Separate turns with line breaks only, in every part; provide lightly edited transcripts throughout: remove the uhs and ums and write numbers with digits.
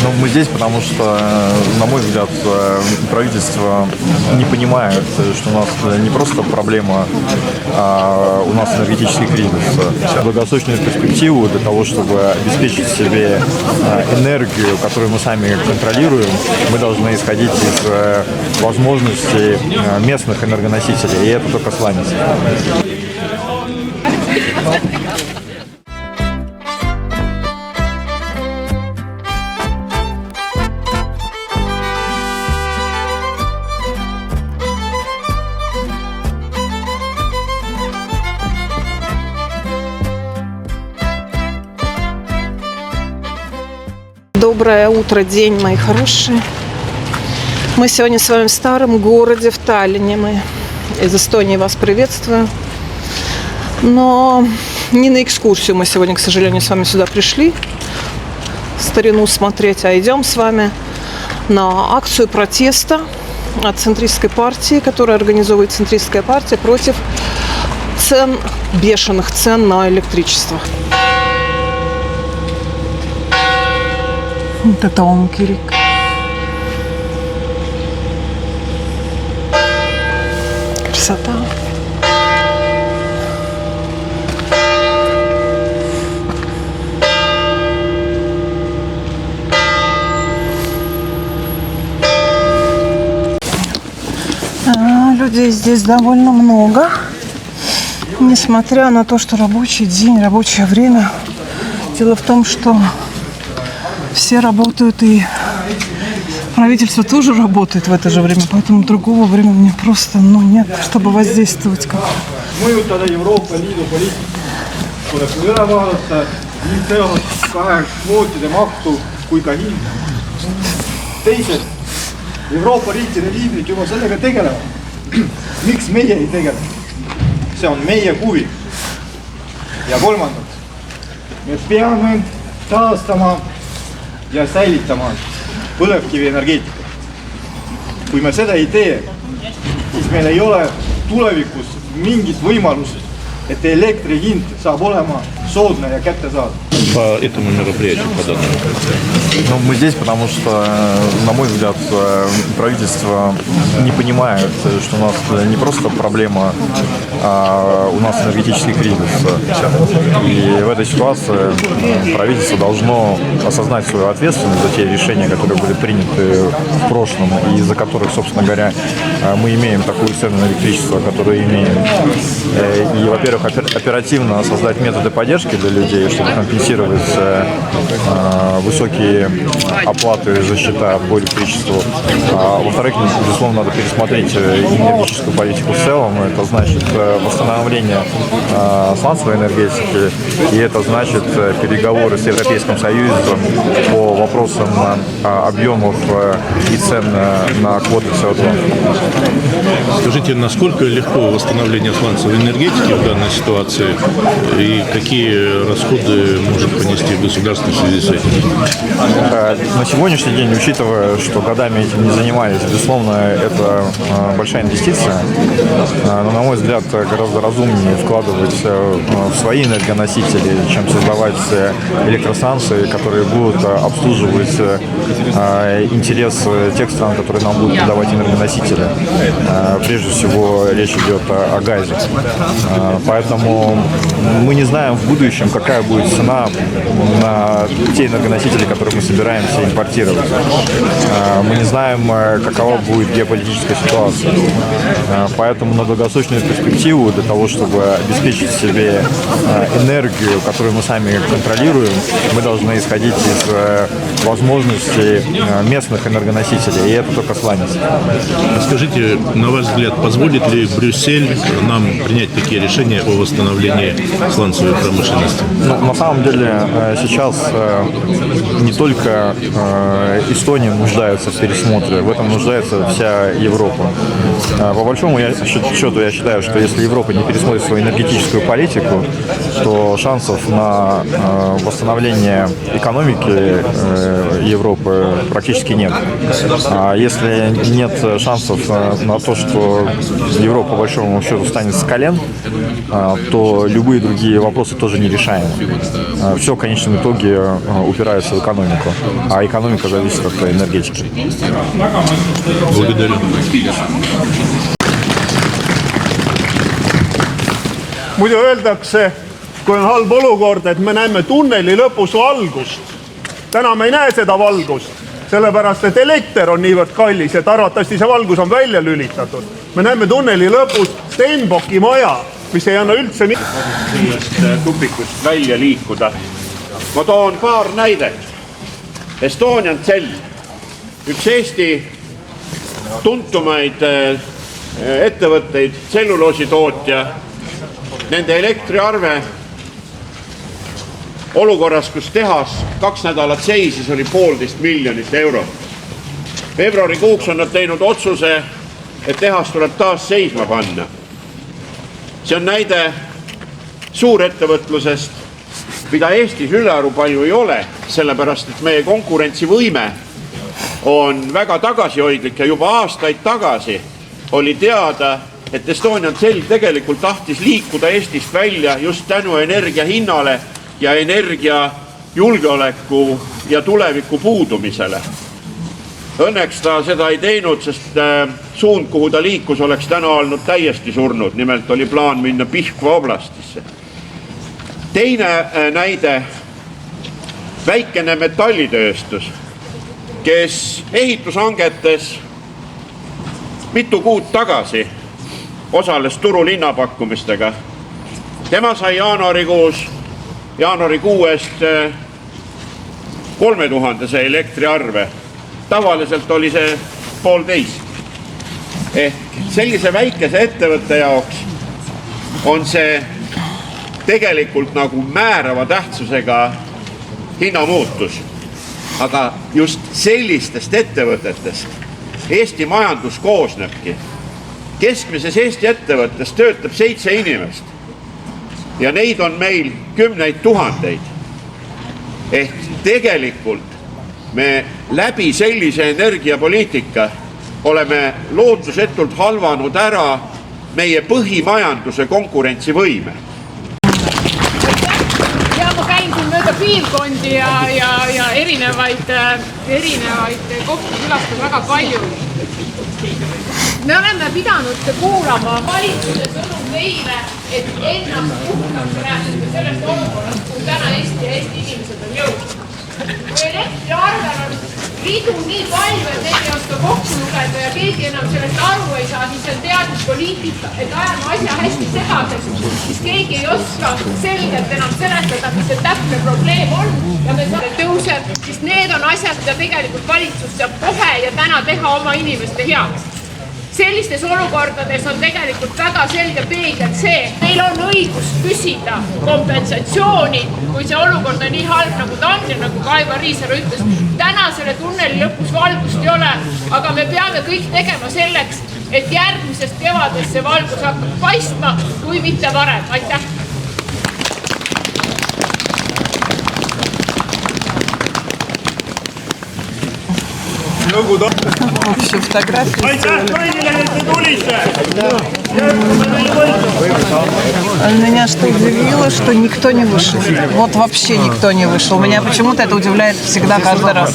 Ну, мы здесь, потому что, на мой взгляд, правительство не понимает, что у нас не просто проблема, а у нас энергетический кризис. Долгосрочную перспективу для того, чтобы обеспечить себе энергию, которую мы сами контролируем, мы должны исходить из возможностей местных энергоносителей, и это только сланец.
Доброе утро, день, мои хорошие. Мы сегодня с вами в старом городе, в Таллине. Мы из Эстонии вас приветствуем. Но не на экскурсию мы сегодня, к сожалению, с вами сюда пришли. Старину смотреть, а идем с вами на акцию протеста от центристской партии, которую организовывает центристская партия против цен, бешеных цен на электричество. Вот это он, Кирик. Красота. Людей здесь довольно много. Несмотря на то, что рабочий день, рабочее время. Дело в том, что все работают, и правительство тоже работает в это же время, поэтому другого времени просто нет, чтобы воздействовать как-то.
Mõjutada Euroopa Liidu poliitikat tuleb üle vaadata nii CO2 kvootide mahtu kui ka hinda. Teised Euroopa riikide liidrid juba sellega tegelevad. Miks meie ei tegele? See on meie huvi. Ja kolmandaks, me peame taastama ja säilitama põlevkivi energeetikat. Kui me seda ei tee, siis meil ei ole tulevikus mingit võimalust, et elektri hind saab olema soodne ja kättesaadav.
По этому мероприятию подано?
Ну, мы здесь, потому что, на мой взгляд, правительство не понимает, что у нас не просто проблема, а у нас энергетический кризис. И в этой ситуации правительство должно осознать свою ответственность за те решения, которые были приняты в прошлом, и из-за которых, собственно говоря, мы имеем такую цену на электричество, которую имеем. И, во-первых, оперативно создать методы поддержки для людей, чтобы компенсировать высокие оплаты за счета по электричеству. Во-вторых, безусловно, надо пересмотреть энергетическую политику в целом. Это значит восстановление сланцевой энергетики, и это значит переговоры с Европейским Союзом по вопросам объемов и цен на квоты СО2.
Скажите, насколько легко восстановление сланцевой энергетики в данной ситуации и какие расходы может понести государство в связи с этим?
На сегодняшний день, учитывая, что годами этим не занимались, безусловно, это большая инвестиция. Но, на мой взгляд, гораздо разумнее вкладывать в свои энергоносители, чем создавать электростанции, которые будут обслуживать интерес тех стран, которые нам будут продавать энергоносители. Прежде всего, речь идет о газе. Поэтому мы не знаем в будущем, какая будет цена на те энергоносители, которые мы собираемся импортировать. Мы не знаем, какова будет геополитическая ситуация. Поэтому на долгосрочную перспективу, для того, чтобы обеспечить себе энергию, которую мы сами контролируем, мы должны исходить из возможностей местных энергоносителей, и это только сланец.
Скажите, на ваш взгляд, позволит ли Брюссель нам принять такие решения о восстановлении сланцевой промышленности?
На самом деле сейчас не только Эстония нуждается в пересмотре, в этом нуждается вся Европа. По большому счету я считаю, что если Европа не пересмотрит свою энергетическую политику, то шансов на восстановление экономики Европы практически нет. А если нет шансов на то, что Европа по большому счету встанет с колен, то любые другие вопросы тоже нерешаемы. все в конечном итоге упирается в экономику, а экономика зависит от энергетики.
Благодарю.
muidu öeldakse, kui on halb olukord, et me näeme tunneli lõpus valgust. Täna me ei näe seda valgust, sellepärast et elekter on niivõrd kallis, et arvatavasti see valgus on välja lülitatud. Me näeme tunneli lõpus Stenbocki maja, mis ei anna üldse
sellest tupikust välja liikuda. Ma toon paar näidet. Estonian Cell, üks Eesti tuntumaid ettevõtteid, tselluloositootja, nende elektriarve olukorras, kus tehas 2 nädalat seisis, oli 1,5 miljonit eurot. Veebruarikuuks on nad teinud otsuse, et tehas tuleb taas seisma panna. See on näide suurettevõtlusest, mida Eestis ülearu palju ei ole, sellepärast et meie konkurentsivõime on väga tagasihoidlik ja juba aastaid tagasi oli teada, et Estonian Cell tegelikult tahtis liikuda Eestist välja just tänu energia hinnale ja energia julgeoleku ja tuleviku puudumisele. Õnneks ta seda ei teinud, sest suund, kuhu ta liikus, oleks täna olnud täiesti surnud. Nimelt oli plaan minna Pihkva oblastisse. Teine näide, väikene metallitööstus, kes ehitushangetes mitu kuud tagasi osales turul hinnapakkumistega. Tema sai jaanuari 6. 3000 elektriarve. Tavaliselt oli see 1,5. Ehk sellise väikese ettevõtte jaoks on see tegelikult nagu määrava tähtsusega hinnamuutus. Aga just sellistest ettevõtetest Eesti majandus koosnebki. Keskmises Eesti ettevõttes töötab 7 inimest ja neid on meil 10 000. Ehk tegelikult me läbi sellise energiapoliitika oleme lootusetult halvanud ära meie põhimajanduse konkurentsivõime.
Ja ma käin siin mööda piirkondi ja erinevaid kohti külastan väga palju. Me oleme pidanud kuulama valitsuse sõnum meile, et ennast puhtaks rääkida sellest olukorrast, kuhu täna Eesti ja Eesti inimesed on jõudnud. Kui elektriarvel on ridu nii palju, et neid ei oska kokku lugeda ja keegi enam sellest aru ei saa, siis on teadlik poliitika, et ajame asja hästi segaseks, siis keegi ei oska selgelt enam seletada, mis see täpne probleem on ja me saame tõuseb, siis need on asjad, mida tegelikult valitsus saab kohe ja täna teha oma inimeste heaks. Sellistes olukordades on tegelikult väga selge peegel see, meil on õigus küsida kompensatsiooni, kui see olukord on nii halb, nagu ta on ja nagu ka Aivar Riisalu ütles. Täna selle tunneli lõpus valgust ei ole, aga me peame kõik tegema selleks, et järgmisest kevadest see valgus hakkab paistma, kui mitte varem. Aitäh!
Общую фотографию. Меня что удивило, что никто не вышел. Вот вообще никто не вышел. Меня почему-то это удивляет всегда, каждый раз.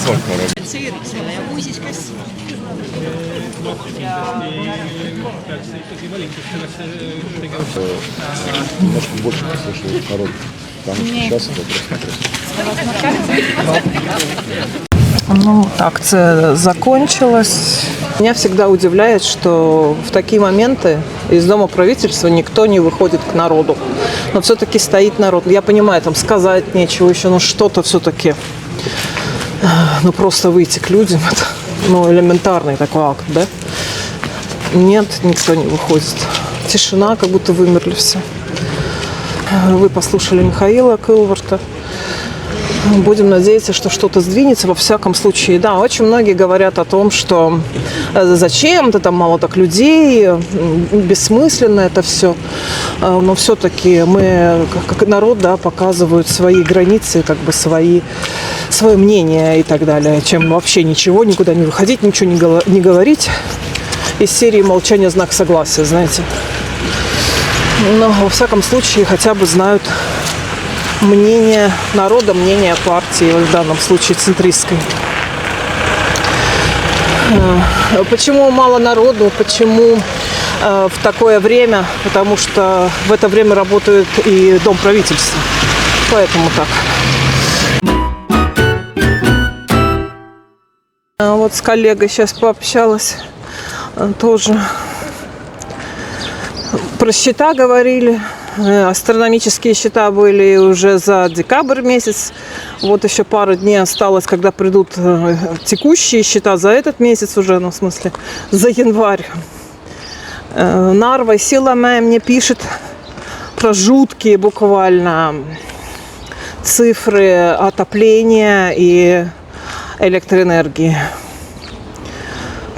Немножко больше послушал народ, потому что сейчас это просто...
Ну, акция закончилась. Меня всегда удивляет, что в такие моменты из Дома правительства никто не выходит к народу. Но все-таки стоит народ. Я понимаю, там сказать нечего еще, но что-то все-таки, ну, просто выйти к людям, это, ну, элементарный такой акт, да? Нет, никто не выходит. Тишина, как будто вымерли все. Вы послушали Михаила Кылворта. Будем надеяться, что что-то сдвинется. Во всяком случае, да, очень многие говорят о том, что зачем-то там мало так людей, бессмысленно это все. Но все-таки мы, как народ, да, показывают свои границы, как бы свое мнение и так далее, чем вообще ничего, никуда не выходить, ничего не говорить. Из серии «Молчание – знак согласия», знаете. Но во всяком случае хотя бы знают, мнение народа, мнение партии, в данном случае центристской. Почему мало народу? Почему в такое время? Потому что в это время работает и Дом правительства. Поэтому так. Вот с коллегой сейчас пообщалась. Тоже про счета говорили. Астрономические счета были уже за декабрь месяц. Вот еще пару дней осталось, когда придут текущие счета за этот месяц уже, ну, в смысле, за январь. Нарва и Силамэ мне пишет про жуткие буквально цифры отопления и электроэнергии.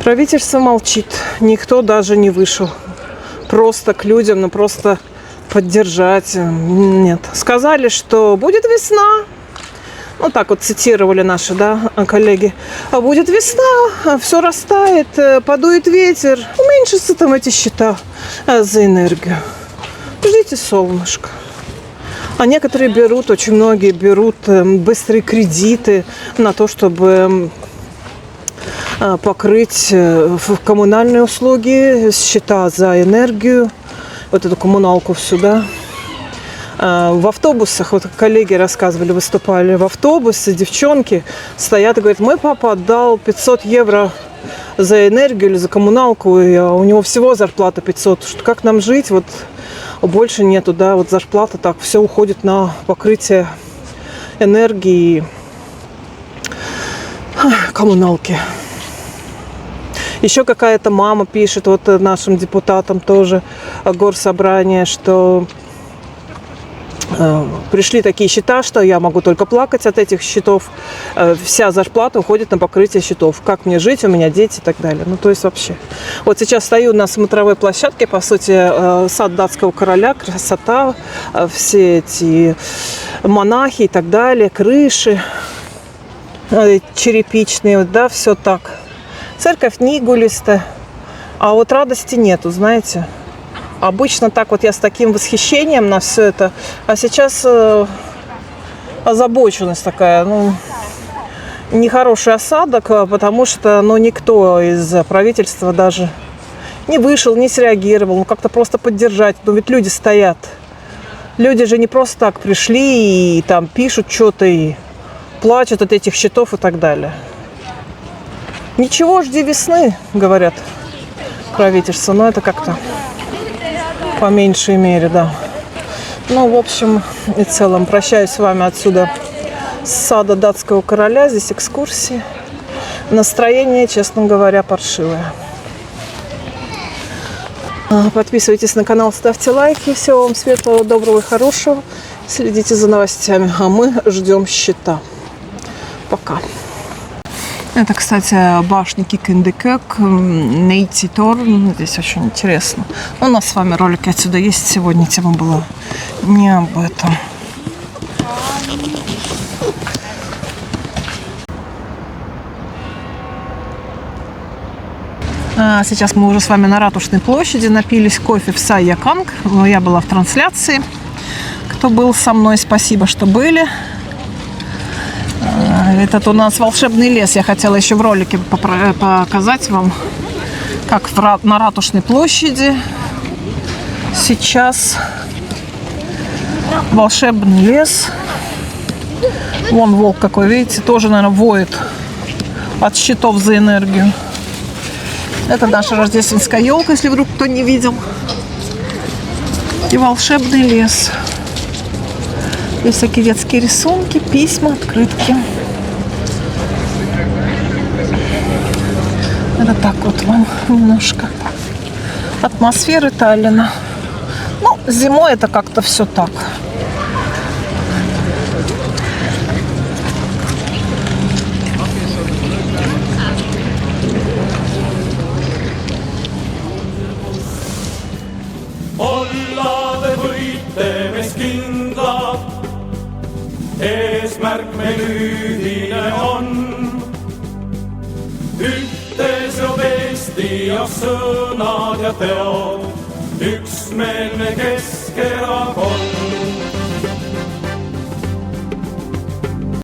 Правительство молчит, никто даже не вышел. Просто к людям, ну просто поддержать. Нет. Сказали, что будет весна. Ну так вот цитировали наши, да, коллеги. А будет весна, все растает, подует ветер, уменьшатся там эти счета за энергию. Ждите солнышко. А некоторые берут, очень многие берут быстрые кредиты на то, чтобы покрыть коммунальные услуги, счета за энергию, вот эту коммуналку всю, да. В автобусах, вот коллеги рассказывали, выступали в автобусе, девчонки стоят и говорят: мой папа отдал 500 евро за энергию или за коммуналку, и у него всего зарплата 500. Что, как нам жить? Вот больше нету, да, вот зарплата, так, все уходит на покрытие энергии и коммуналки. Еще какая-то мама пишет вот нашим депутатам тоже горсобрания, что пришли такие счета, что я могу только плакать от этих счетов. Вся зарплата уходит на покрытие счетов. Как мне жить, у меня дети и так далее. Ну, то есть вообще. Вот сейчас стою на смотровой площадке, по сути, сад датского короля, красота, все эти монахи и так далее, крыши черепичные, вот, да, все так. Церковь нигулистая, а вот радости нету, знаете. Обычно так вот я с таким восхищением на все это, а сейчас озабоченность такая, ну, нехороший осадок, потому что, ну, никто из правительства даже не вышел, не среагировал, ну, как-то просто поддержать, ну, ведь люди стоят. Люди же не просто так пришли и там пишут что-то и плачут от этих счетов и так далее. Ничего, жди весны, говорят правительство, но это как-то по меньшей мере, да. Ну, в общем и целом, прощаюсь с вами отсюда с сада датского короля. Здесь экскурсии. Настроение, честно говоря, паршивое. Подписывайтесь на канал, ставьте лайки. Всего вам светлого, доброго и хорошего. Следите за новостями. А мы ждем счета. Пока. Это, кстати, башня Кикендекек, Нейтитор. Здесь очень интересно. У нас с вами ролики отсюда есть. Сегодня тема была не об этом. Сейчас мы уже с вами на Ратушной площади напились кофе в Сайяканг. Я была в трансляции. Кто был со мной, спасибо, что были. Этот у нас волшебный лес. Я хотела еще в ролике показать вам, как на Ратушной площади сейчас волшебный лес. Вон волк какой, видите, тоже, наверное, воет от счетов за энергию. Это наша рождественская елка, если вдруг кто не видел. И волшебный лес. Здесь всякие детские рисунки, письма, открытки. Это так вот вам немножко атмосферы Таллина. Ну, зимой это как-то все так.
Olla te võite meist kindlad, eesmärk meil ühine on. Ühtes joob Eesti ja sõnad ja teod, üksmeelne Keskerakond.